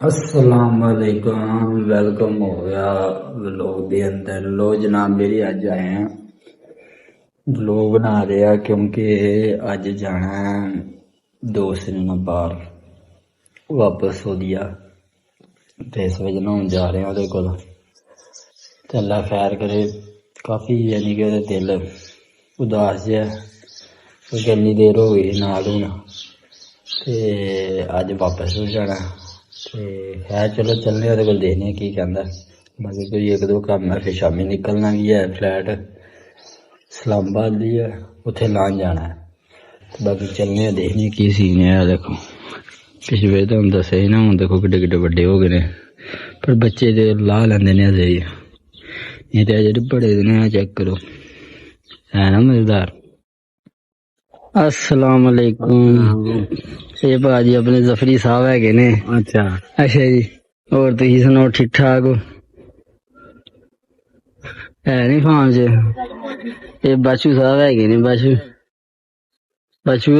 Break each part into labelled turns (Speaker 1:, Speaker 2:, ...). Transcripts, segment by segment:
Speaker 1: अस्सलाम वालेकुम, वेलकम हो गया व्लॉग के अंदर। लो जनाब मेरी अज आए हैं व्लॉग बना रहे हैं क्योंकि अज जाना है दोस्त ने बाहर वापस हो दिया तो इस वजह ना हम जा रहे हैं को अल्लाह खैर करे। काफ़ी यानी कि दिल उदास जहा क्योंकि इन्नी देर हो गई नाल हूँ तो अज वापस हो जाना है। चलो चलने को देखने की कहता बाकी कोई एक दो काम है फिर शामी निकलना भी है। फ्लैट इस्लामाबाद दी है उत्थे लान जाना है तो बाकी चलने देखने की सीन है। देखो पिछले तो हम दस ही ना हूँ देखो कि बड़े हो गए पर बच्चे तो ला लेंगे ने अजे ये तो अजे बड़े ने चेक करो है ना मजेदार। अस्सलाम वालेकुम ये भाजी अपने जफरी साहब है ने। अच्छा अच्छा जी और तुम सुनाओ ठीक ठाक हो है नहीं फार्म च ये बाशू साहब है ने। बाशू बाशू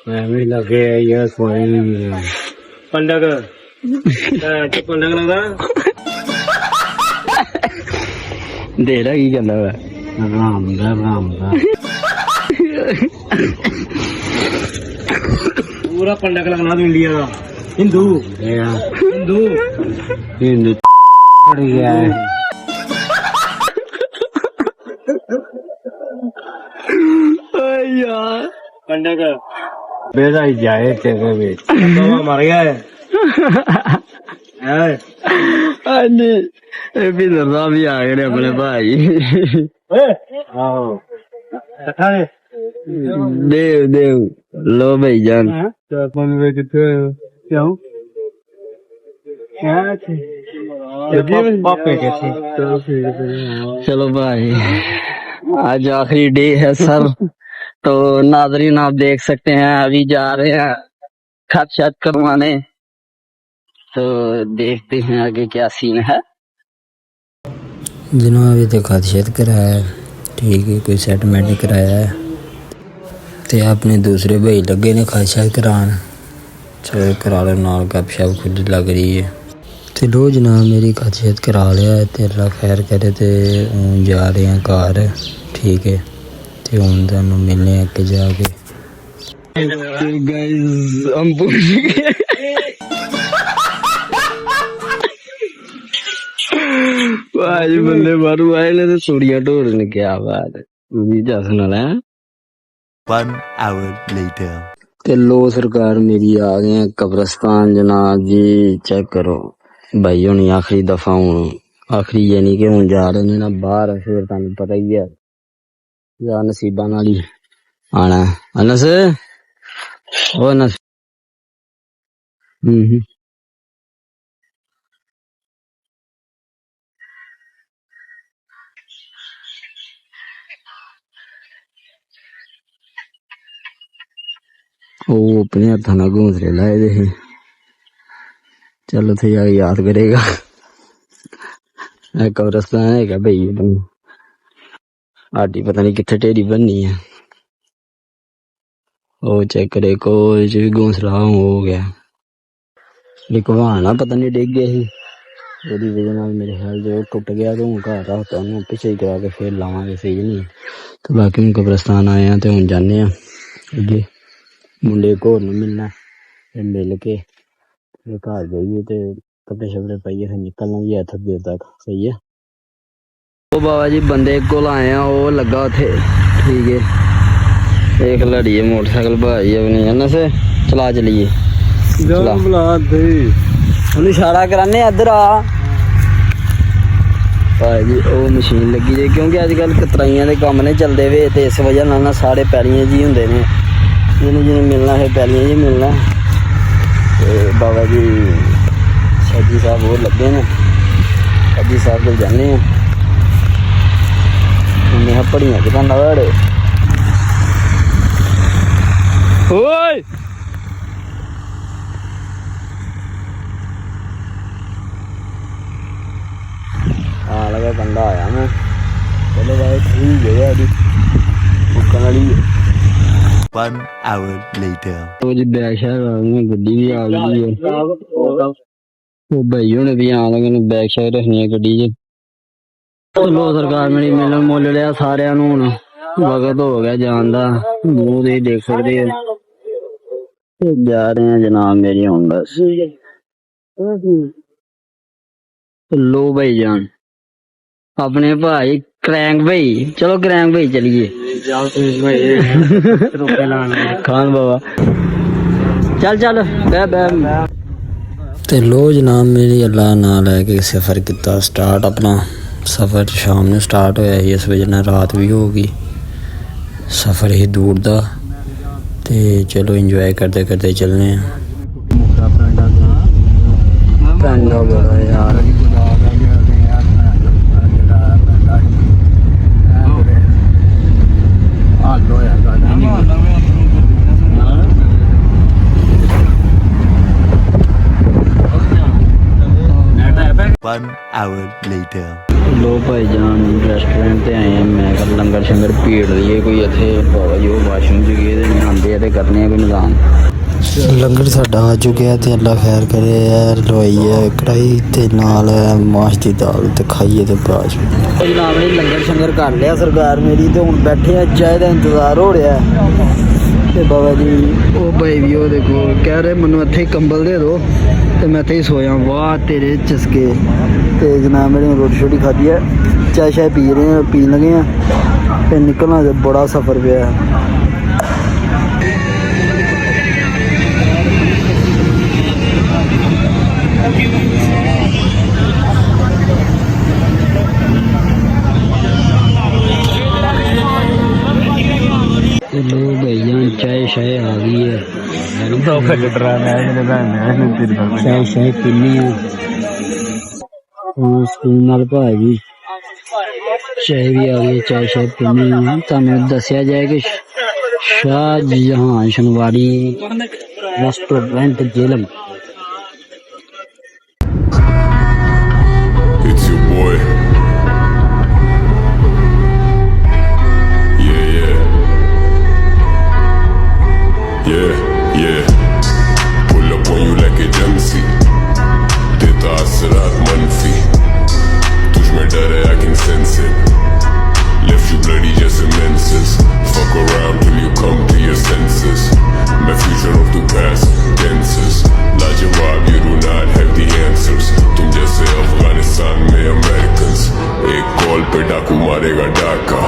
Speaker 2: भी लगे ये पंडक पंडक लगा
Speaker 1: देख रहा की कहना वा
Speaker 2: राम पूरा पंडक लगना तो इंडिया का हिंदू हिंदू हिंदू पड़ गया है
Speaker 1: यार
Speaker 2: पंडक बेटा ही जाए तेरे बेच बाबा मर गया है
Speaker 1: भी दर्दा भी आ गए अपने भाई देव देव लो भाई जान चलो भाई आज आखिरी डे है सर तो नाजरीन आप देख सकते हैं अभी जा रहे हैं खत शत करवाने तो देखते हैं आगे क्या सीन है। जिन्होंने अभी तक खत शत कराया ठीक है कोई सेटलमेंट नहीं कराया है तो अपने दूसरे भाई लगे ने खत शत करान चलो करा लो नाल गप शप खुद लग रही है तो लो जनाब मेरी खत शत करा लिया है तो अल्लाह खैर करे तो हूँ जा रहे हैं घर ठीक है तो हूँ तुहानू मिलने अगे जाके हम पहुंच गए आज बंदे बारू आए ने तो चूड़ियां ढोल ने क्या बात है भी जस नाल है।
Speaker 3: 1 hour later
Speaker 1: ते लो सरकार मेरी आ गए हैं कब्रस्तान जनाब जी चेक करो भाई होनी आखिरी दफा हूँ आखिरी यानी कि हूँ जा रहे ने ना बाहर फिर तुहानू पता ही है या नसीबा नाल ही आना है। अनस ओ अनस वो अपने हथा ना घोंसले लाए दे चलो थे जाके याद करेगा कब्रस्तान है क्या भाई आटी पता नहीं कितने टेढ़ी बननी है वो चेक करे कोई भी घोंसला हो गया लिखवाना पता नहीं डिग गया ਉਹਦੀ वजह ਨਾਲ मेरे ख्याल जो टुट गया तो हूँ घर रखता ਉਹਨੂੰ ਪਿੱਛੇ ਹੀ ਕਰਾ ਕੇ ਫੇਰ ਲਾਵਾਂਗੇ ਸਹੀ ਨਹੀਂ ਤੇ ਬਾਕੀ ਹੁਣ ਕਬਰਸਤਾਨ ਆਏ ਆ ਤੇ ਹੁਣ ਜਾਣੇ ਆ ਅੱਗੇ ਮੁੰਡੇ ਕੋਲ ਨੂੰ ਮਿਲਣਾ ਫਿਰ ਮਿਲ ਕੇ ਫਿਰ ਘਰ ਜਾਈਏ ਤੇ ਕੱਪੜੇ ਸ਼ਪੜੇ ਪਾਈਏ ਫਿਰ ਨਿਕਲਣਾ ਵੀ ਹੈ ਥੋੜੀ ਦੇਰ ਤੱਕ ਸਹੀ ਹੈ। ਉਹ ਬਾਬਾ ਜੀ ਬੰਦੇ ਕੋਲ ਆਏ ਆ ਉਹ ਲੱਗਾ ਉੱਥੇ ਠੀਕ है एक लड़ी है मोटरसाइकिल भाई अपनी है ना से चला चलिए इशारा कराने इधर आ भाई जी वो मशीन लगी है क्योंकि अजकल कतराइयां दे कम ने चलते हुए तो इस वजह ना सारे पैलियां जी होंगे ने जिन्हें जिन्हें मिलना है पैलियां जी मिलना तो बाबा जी शाजी साहब वो लगे ने शाजी साहब को जाने उन्हें पढ़ियां कितना बड़े ओए हाँ लगा बंदा आया मैं चलो भाई ठीक है अभी मुक्कन वाली
Speaker 3: 1 hour later.
Speaker 1: ਉਹ ਜੀ ਬੈਗ ਸ਼ੈਗ ਆ ਗਈ, ਗੱਡੀ ਵੀ ਆ ਗਈ ਹੈ। ਉਹ ਭਾਈ ਹੁਣ ਵੀ ਆਣ ਲੱਗੇ ਨੇ, ਬੈਗ ਸ਼ੈਗ ਰੱਖਣੀ ਹੈ ਗੱਡੀ 'ਚ। ਲੋ ਸਰਕਾਰ ਮੇਰੀ ਮਿਲਣ ਮੁੱਲ ਲਿਆ ਸਾਰਿਆਂ ਨੂੰ, ਹੁਣ ਵਕਤ ਹੋ ਗਿਆ ਜਾਣ ਦਾ, ਮੂੰਹ ਦੇ ਦੇਖ ਸਕਦੇ ਹੋ। ਤੇ ਜਾ ਰਹੇ ਆ ਜਨਾਬ ਮੇਰੀ ਹੁਣ ਬਸ। ਲੋ ਭਾਈ ਜਾਨ ਆਪਣੇ ਭਾਈ ਕਰੈਂਕ ਭਾਈ, ਚਲੋ ਕਰੈਂਕ ਭਾਈ ਚਲੀਏ। ਖਾਨ ਬਾਬਾ ਚੱਲ ਚੱਲ ਬੈ ਬੈ। ਤੇ ਲੋ ਜਨਾਬ ਮੇਰੀ ਅੱਲਾ ਨਾਂ ਲੈ ਕੇ ਸਫ਼ਰ ਕੀਤਾ ਸਟਾਰਟ। ਆਪਣਾ ਸਫ਼ਰ ਸ਼ਾਮ ਨੂੰ ਸਟਾਰਟ ਹੋਇਆ ਸੀ, ਇਸ ਵਜ੍ਹਾ ਨਾਲ ਰਾਤ ਵੀ ਹੋ ਗਈ। ਸਫ਼ਰ ਹੀ ਦੂਰ ਦਾ ਤੇ ਚਲੋ ਇੰਜੋਏ ਕਰਦੇ ਕਰਦੇ ਚੱਲਨੇ ਆ। ਪੈਂਦਾ ਬੜਾ ਯਾਰ,
Speaker 3: One hour later.
Speaker 1: ਲੋ ਭਾਈ ਜਾਨ ਰੈਸਟੋਰੈਂਟ ਤੇ ਆਏ ਆ। ਮੈਂ ਕਿਹਾ ਲੰਗਰ ਸ਼ੰਗਰ ਭੀੜ ਲਈਏ ਕੋਈ ਇੱਥੇ। ਬਾਬਾ ਜੀ ਉਹ ਵਾਸ਼ਰੂਮ ਚ ਗਏ ਤੇ ਆਉਂਦੇ ਆ ਤੇ ਕਰਨੇ ਆ ਕੋਈ ਨਿਜ਼ਾਮ। ਲੰਗਰ ਸਾਡਾ ਆ ਚੁੱਕਿਆ ਤੇ ਅੱਲਾ ਖੈਰ ਕਰੇ ਯਾਰ। ਲਵਾਈ ਹੈ ਕੜਾਈ ਤੇ ਨਾਲ ਮਾਸ਼ ਦੀ ਦਾਲ ਤੇ ਖਾਈਏ ਤੇ ਬਾਜ ਜਨਾਬ ਨੇ ਲੰਗਰ ਸ਼ੰਗਰ ਕਰ ਲਿਆ ਸਰਕਾਰ ਮੇਰੀ। ਤੇ ਹੁਣ ਬੈਠੇ ਆ, ਚਾਹ ਦਾ ਇੰਤਜ਼ਾਰ ਹੋ ਰਿਹਾ ਤੇ ਬਾਬਾ ਜੀ ਉਹ ਭਾਈ ਵੀ ਉਹ ਦੇਖੋ ਕਹਿ ਰਹੇ ਮੈਨੂੰ ਇੱਥੇ ਕੰਬਲ ਦੇ ਦਿਓ ਤੇ ਮੈਂ ਇੱਥੇ ਹੀ ਸੋਇਆ। ਵਾਹ ਤੇਰੇ ਚਸਕੇ। ਤੇ ਜਨਾਬ ਮੇਰੇ ਰੋਟੀ ਛੋਟੀ ਖਾਧੀ ਹੈ, ਚਾਹ ਸ਼ਾਹ ਪੀ ਰਹੇ ਆ, ਪੀਣ ਲੱਗੇ ਆ ਤੇ ਨਿਕਲਣਾ ਬੜਾ ਸਫ਼ਰ ਪਿਆ। ਲੋ ਭਈਆ ਚਾय शाय आ गई है, चाय शाय पीनी है। हाँ स्कूल नाल भाई चाय भी आ गई, चाय शाय पीनी है। तुहानू दस्या जाए कि Shahjahan Shinwari restaurant Jhelum.
Speaker 4: It's your boy. Yeah. Pull up on you like agency. देता असरात मनफी, तुझ में डर है I can sense it. Left you bloody just immenses. Fuck around till you come to your senses. My future of the past tenses. लाजवाब you do not have the answers. तुम जैसे अफगानिस्तान में Americans. एक कॉल पे डाकू मारेगा डाका।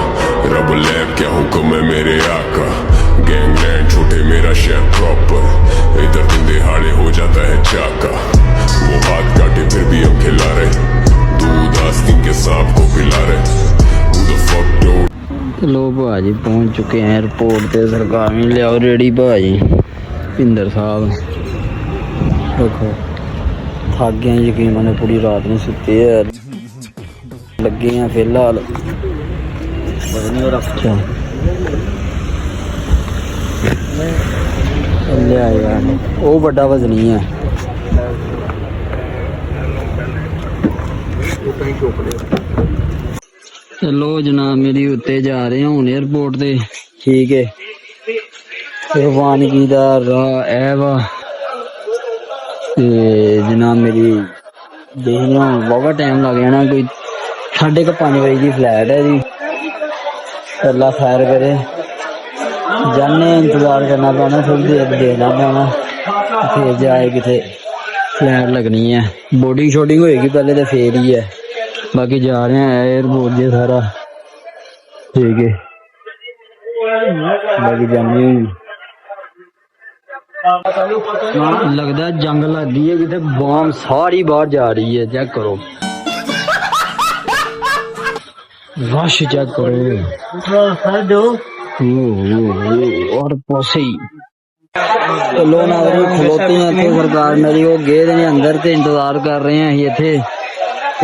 Speaker 4: रब लैब क्या हुक्म है मेरे आका। गैंगलैंड छोटे मेरा शहर प्रॉपर। इधर दिन दिहाड़े हो जाता है चाका। वो हाथ काटे फिर भी हम खिला रहे। दूध आस्तीन के सांप को पिला रहे। Who the fuck told?
Speaker 1: लो भाजी पहुंच चुके हैं एयरपोर्ट पे। सरकार में लियाओ रेडी भाजी। भींदर साहब देखो थक गए यकीन मैंने, पूरी रात नहीं सुते यार, लगे हैं फिलहाल। अच्छा लिया यार वो बड़ा वजनी है। चलो जनाब मेरी उत्ते जा रहे हैं हूँ एयरपोर्ट ते। ठीक है रवानगी दा राह है वा जनाब मेरी देखने बहुत टाइम लग जाना। कोई 5:30 बजे की फ्लाइट है जी। अल्लाह खैर करे, जाने इंतजार करना पैना, थोड़ी देर देखना पैना फिर जाए किथे फ्लाइट लगनी है। बोर्डिंग शोर्डिंग होएगी पहले तो फिर ही है। बाकी जा रहे हैं एयरपोर्ट जे सारा ठीक है। बाकी जाने लगता जंग लग गई है कितने, बॉम्ब सारी बाहर जा रही है। चेक करो रश चेक करो और पोसे लो ना खलोते हैं तो सरकार मेरी वो गए ने अंदर ते इंतजार कर रहे हैं इत्थे।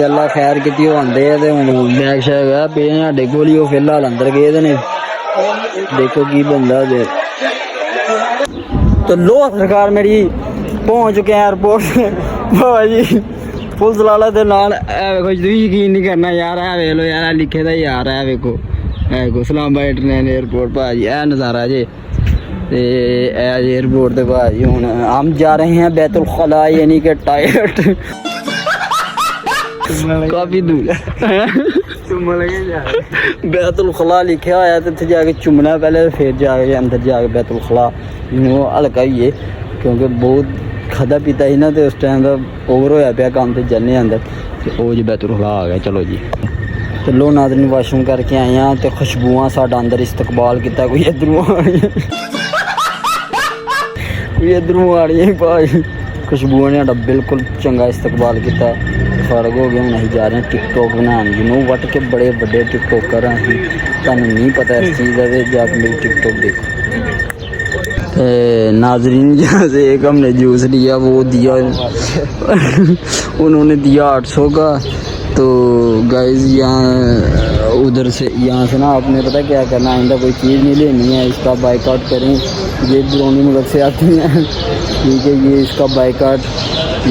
Speaker 1: अल्लाह खैर की आंदे है हुण बैग शैग है पे साडे कोल ही, फिलहाल अंदर गए ने। देखो की बंदा जे तो लो सरकार मेरी पहुंच चुके हैं एयरपोर्ट बाबा जी। पुलिस लाला दे नाल कुछ तुसीं यकीन नहीं करना यार। है वेख लो यार लिखे दा यार है वेखो सलामाबाद इंटरनेशनल एयरपोर्ट भाजी। है नज़ारा जे ਤੇ एयरपोर्ट ਤੇ ਭਾਜੀ ਹੁਣ हम जा रहे हैं बैतुल खला यानी कि टायर्ड काफी दूर बैतुल खला लिखा होया ते उत्थे जाके चुमना पहले फिर जाके अंदर जाके बैतुल खला हल्का ही है क्योंकि बहुत खादा पीता ही ना तो उस टाइम का ओवर होया पिया काम ते जन्ने अंदर ते ओ जी बैतुल खला आ गया चलो जी ते लो नाज़रीन वाशरूम करके आए हैं ते खुशबुआं साडा अंदर इस्तकबाल किया कोई इधरों आ रही कोई इधरों आ रही है भाई खुशबुआं ने साडा बिल्कुल चंगा इस्तकबाल किया फर्क हो गया हूँ अं जा रहे हैं टिकटॉक बनाने जिन्हों वट के बड़े बड़े टिकटॉकर हैं तुहानू नहीं पता इस चीज़ का जाके मेरी टिकटॉक देखो नाजरीन जहाँ से एक हमने जूस लिया वो दिया उन्होंने दिया 800 का तो गाइस यहाँ उधर से यहाँ से ना आपने पता क्या करना आइंदा कोई चीज़ नहीं लेनी है इसका बाइकआउट करें ये ब्रोनी मुल्क से आती हैं ठीक है ये इसका बाइकआउट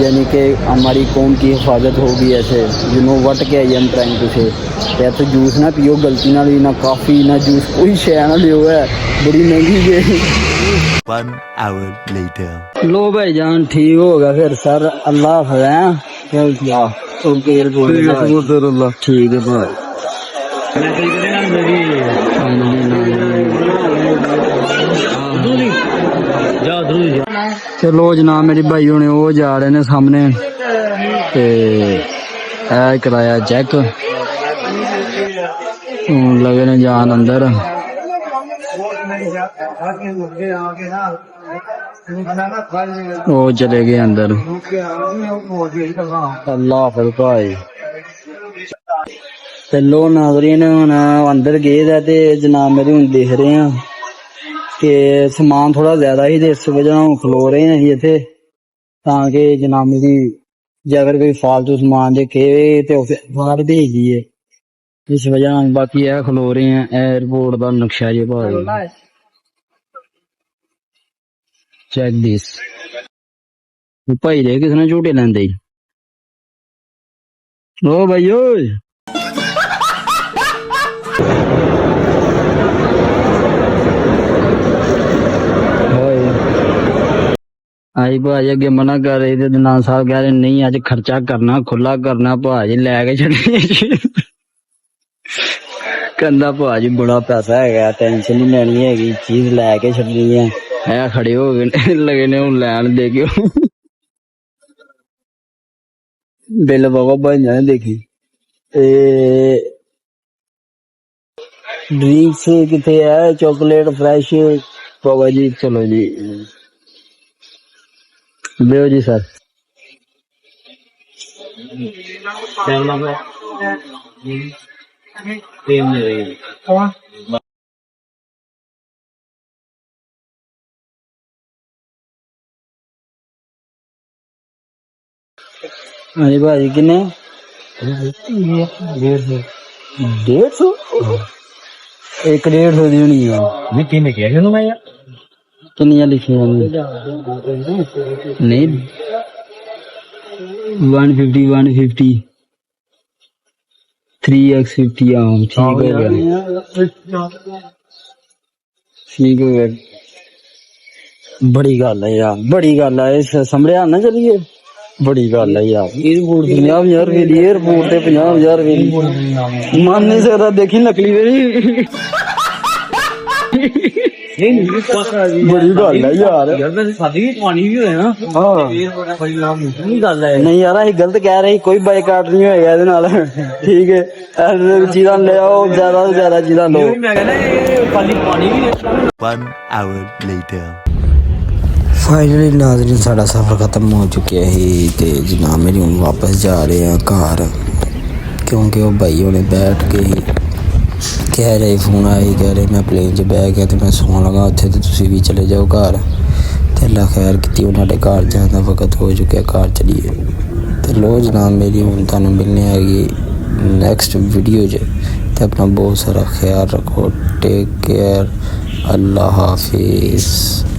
Speaker 1: यानी कि हमारी कौम की हिफाजत होगी ऐसे यू नो वट के आई एम ट्राइंग टू से या तो जूस ना पियो गलती ना भी ना काफ़ी ना जूस कोई शय ना लियो है बड़ी महंगी है
Speaker 3: 1 hour later.
Speaker 1: लो भाई जान ठीक होगा फिर सर अल्लाह हाफिज़ ओके एयरपोर्ट ठीक है भाई चलो जनाब मेरी भाई होने वो जा रहे ने सामने ते ए कराया चेक लगे ने जान अंदर वो चले गए अंदर अल्लाह हाफिज़ भाई ते लो नाज़रीन हुण अंदर गए ते जनाब मेरे हुण दिख रहे हैं कि समान थोड़ा ज्यादा ही इस वजह हम खलो रहे हैं इत्थे ताकि जनाब मेरी जे अगर कोई फालतू समान देखे तो बाहर भेज दिए इस वजह बाकी यह खलो रहे हैं एयरपोर्ट का नक्शा जी भाई चेक दिस भाई दे किसने झूठे लेंदे ओ भाई ओए आई भाजी अगे मना कर रहे थे जनाब साहब कह रहे नहीं अज खर्चा करना खुला करना भाजी लैके छड़ी कहना भाजी बड़ा पैसा है टेंशन नहीं लेनी है चीज लैके छड़नी है खड़े हो गए लगे ने हूं लैन दे के बिल बाबा बन जाने देखी ड्रिंक्स किथे है चॉकलेट फ्रेश बाबा जी चलो जी बेओ जी सर हाँ जी भाजी किन्ने 150 एक 150 दी होनी है किन्ने किया मैं यार किन्नियां लिखियां नहीं 150 3x50 ठीक हो गया ठीक हो गया बड़ी गल है यार बड़ी गल है समझिया ना चलिए बड़ी गल है यार एयरपोर्ट 50,000 रुपए दी एयरपोर्ट ते 50,000 रुपए दी मान नहीं सकता देखी नकली मेरी बड़ी गल है यार नहीं यार अं गलत कह रहे कोई बाइकाट नहीं होएगा ਇਹਦੇ ਨਾਲ ठीक है चीज़ा ले आओ ज्यादा से ज्यादा चीज़ा लो
Speaker 3: 1 hour later.
Speaker 5: फाइनली नाज़रीन साड़ा सफ़र ख़त्म हो चुका है तो जनाब मेरी हम वापस जा रहे हैं घर क्योंकि वो भाई उन्हें बैठ के कह रहे फोन आए कह रहे मैं प्लेन च बह गया तो मैं सौन लगा उत्थे तो तुसी भी चले जाओ घर तो अल्लाह खैर की उन्होंने घर जाने का वक्त हो चुका घर चलिए तो लो जनाब मेरी हूँ तुहानू मिलने आएगी नैक्सट वीडियो तो अपना बहुत सारा ख्याल रखो टेक केयर अल्लाह हाफिज़।